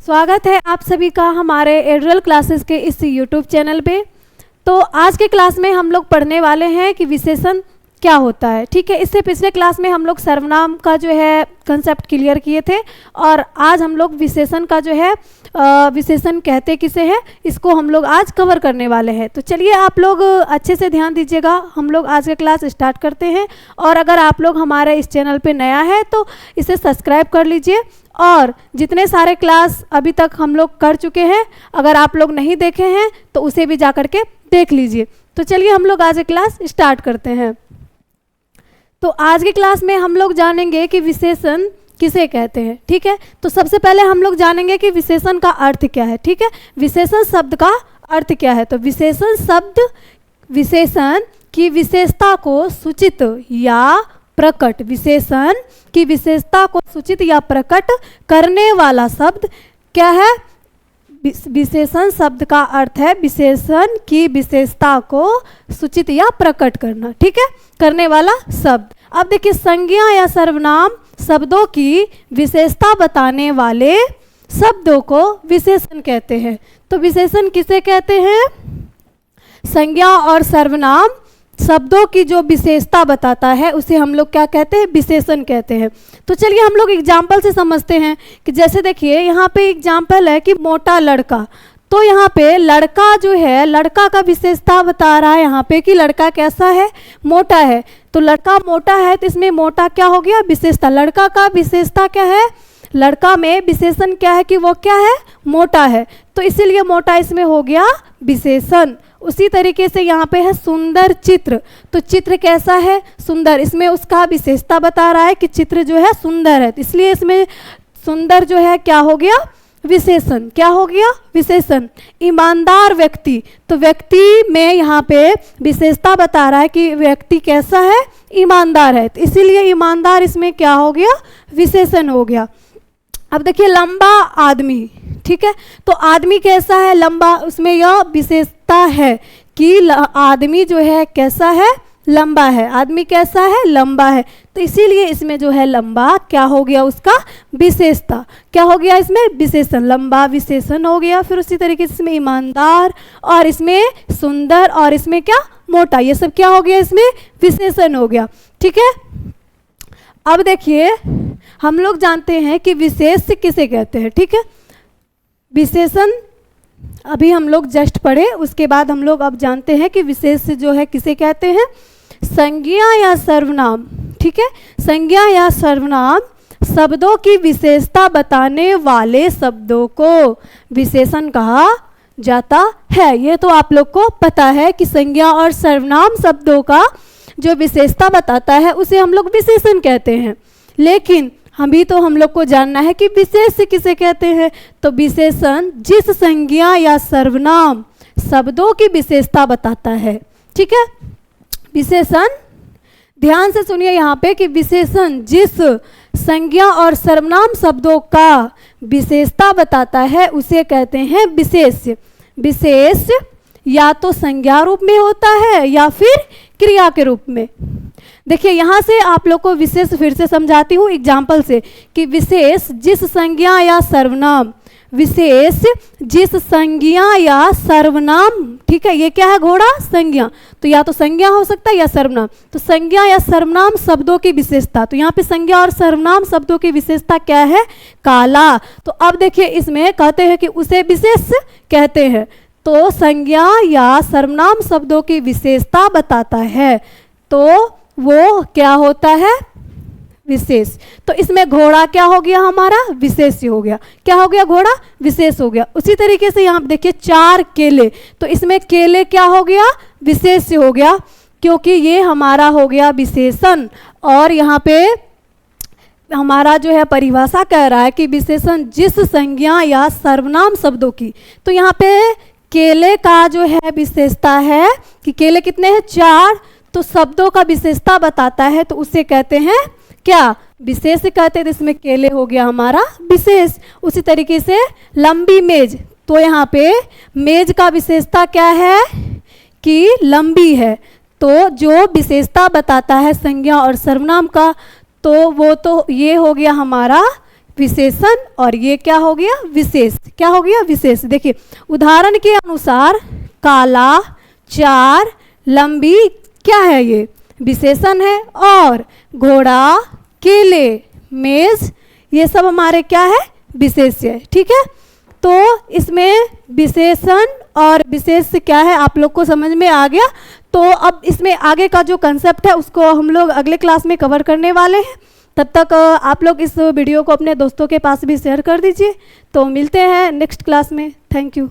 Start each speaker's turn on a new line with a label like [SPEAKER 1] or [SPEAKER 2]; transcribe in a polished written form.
[SPEAKER 1] स्वागत है आप सभी का हमारे एडरल क्लासेस के इस यूट्यूब चैनल पे। तो आज के क्लास में हम लोग पढ़ने वाले हैं कि विशेषण क्या होता है। ठीक है, इससे पिछले क्लास में हम लोग सर्वनाम का जो है कंसेप्ट क्लियर किए थे और आज हम लोग विशेषण का जो है विशेषण कहते किसे हैं इसको हम लोग आज कवर करने वाले हैं। तो चलिए आप लोग अच्छे से ध्यान दीजिएगा, हम लोग आज का क्लास स्टार्ट करते हैं। और अगर आप लोग हमारे इस चैनल पे नया है तो इसे सब्सक्राइब कर लीजिए और जितने सारे क्लास अभी तक हम लोग कर चुके हैं अगर आप लोग नहीं देखे हैं तो उसे भी जा कर के देख लीजिए। तो चलिए हम लोग आज क्लास स्टार्ट करते हैं। तो आज की क्लास में हम लोग जानेंगे कि विशेषण किसे कहते हैं। ठीक है, तो सबसे पहले हम लोग जानेंगे कि विशेषण का अर्थ क्या है। ठीक है, विशेषण शब्द का अर्थ क्या है। तो विशेषण शब्द विशेषण की विशेषता को सूचित या प्रकट, विशेषण की विशेषता को सूचित या प्रकट करने वाला शब्द क्या है। विशेषण शब्द का अर्थ है विशेषण की विशेषता को सूचित या प्रकट करना। ठीक है, करने वाला शब्द। अब देखिए, संज्ञा या सर्वनाम शब्दों की विशेषता बताने वाले शब्दों को विशेषण कहते हैं। तो विशेषण किसे कहते हैं? संज्ञा और सर्वनाम शब्दों की जो विशेषता बताता है उसे हम लोग क्या कहते हैं? विशेषण कहते हैं। तो चलिए हम लोग एग्जाम्पल से समझते हैं कि जैसे देखिए यहाँ पे एग्जाम्पल है कि मोटा लड़का। तो यहाँ पे लड़का जो है, लड़का का विशेषता बता रहा है यहाँ पे कि लड़का कैसा है? मोटा है। तो लड़का मोटा है तो इसमें मोटा क्या हो गया? विशेषता। लड़का का विशेषता क्या है? लड़का में विशेषण क्या है कि वो क्या है? मोटा है। तो इसीलिए मोटा इसमें हो गया विशेषण। उसी तरीके से यहाँ पे है सुंदर चित्र। तो चित्र कैसा है? सुंदर। इसमें उसका विशेषता बता रहा है कि चित्र जो है सुंदर है, तो इसलिए इसमें सुंदर जो है क्या हो गया? विशेषण। क्या हो गया? विशेषण। ईमानदार व्यक्ति, तो व्यक्ति में यहाँ पे विशेषता बता रहा है कि व्यक्ति कैसा है? ईमानदार है, तो इसीलिए ईमानदार इसमें क्या हो गया? विशेषण हो गया। अब देखिए लंबा आदमी। ठीक है, तो आदमी कैसा है? लंबा। उसमें यह विशेषता है कि आदमी जो है कैसा है? लंबा है। आदमी कैसा है? लंबा है, तो इसीलिए इसमें जो है लंबा क्या हो गया? उसका विशेषता। क्या हो गया? इसमें विशेषण। लंबा विशेषण हो गया। फिर उसी तरीके से इसमें ईमानदार और इसमें सुंदर और इसमें क्या? मोटा। ये सब क्या हो गया? इसमें विशेषण हो गया। ठीक है, अब देखिए हम लोग जानते हैं कि विशेष किसे कहते हैं। ठीक है, विशेषण अभी हम लोग जस्ट पढ़े, उसके बाद हम लोग अब जानते हैं कि विशेष जो है किसे कहते हैं? संज्ञा या सर्वनाम। ठीक है, संज्ञा या सर्वनाम शब्दों की विशेषता बताने वाले शब्दों को विशेषण कहा जाता है। ये तो आप लोग को पता है कि संज्ञा और सर्वनाम शब्दों का जो विशेषता बताता है उसे हम लोग विशेषण कहते हैं। लेकिन हम लोग को जानना है कि विशेष किसे कहते हैं। तो विशेषण जिस संज्ञा या सर्वनाम शब्दों की विशेषता बताता है। ठीक है, विशेषण, ध्यान से सुनिए यहाँ पे कि विशेषण जिस संज्ञा और सर्वनाम शब्दों का विशेषता बताता है उसे कहते हैं विशेष। विशेष या तो संज्ञा रूप में होता है या फिर क्रिया के रूप में। देखिए यहाँ से आप लोग को विशेष फिर से समझाती हूँ एग्जाम्पल से कि विशेष जिस संज्ञा या सर्वनाम, विशेष जिस संज्ञा या सर्वनाम। ठीक है, ये क्या है? घोड़ा। संज्ञा, तो या तो संज्ञा हो सकता है या सर्वनाम। तो संज्ञा या सर्वनाम शब्दों की विशेषता, तो यहाँ पे संज्ञा और सर्वनाम शब्दों की विशेषता क्या है? काला। तो अब देखिए इसमें कहते हैं कि उसे विशेष कहते हैं। तो संज्ञा या सर्वनाम शब्दों की विशेषता बताता है तो वो क्या होता है? विशेष। तो इसमें घोड़ा क्या हो गया? हमारा विशेष हो गया। क्या हो गया? घोड़ा विशेष हो गया। उसी तरीके से यहाँ देखिए 4 केले, तो इसमें केले क्या हो गया? विशेष हो गया, क्योंकि ये हमारा हो गया विशेषण। और यहाँ पे हमारा जो है परिभाषा कह रहा है कि विशेषण जिस संज्ञा या सर्वनाम शब्दों की। तो यहाँ पे केले का जो है विशेषता है कि केले कितने हैं? 4। तो शब्दों का विशेषता बताता है तो उसे कहते हैं क्या? विशेष कहते हैं। तो इसमें केले हो गया हमारा विशेष। उसी तरीके से लंबी मेज, तो यहाँ पे मेज का विशेषता क्या है? कि लंबी है। तो जो विशेषता बताता है संज्ञा और सर्वनाम का, तो वो तो ये हो गया हमारा विशेषण और ये क्या हो गया विशेष। क्या हो गया विशेष। देखिए उदाहरण के अनुसार काला, चार, लंबी क्या है ये विशेषण है, और घोड़ा, केले, मेज ये सब हमारे क्या है विशेष्य है। ठीक है, तो इसमें विशेषण और विशेष क्या है आप लोग को समझ में आ गया। तो अब इसमें आगे का जो कंसेप्ट है उसको हम लोग अगले क्लास में कवर करने वाले हैं। तब तक आप लोग इस वीडियो को अपने दोस्तों के पास भी शेयर कर दीजिए। तो मिलते हैं नेक्स्ट क्लास में। Thank you.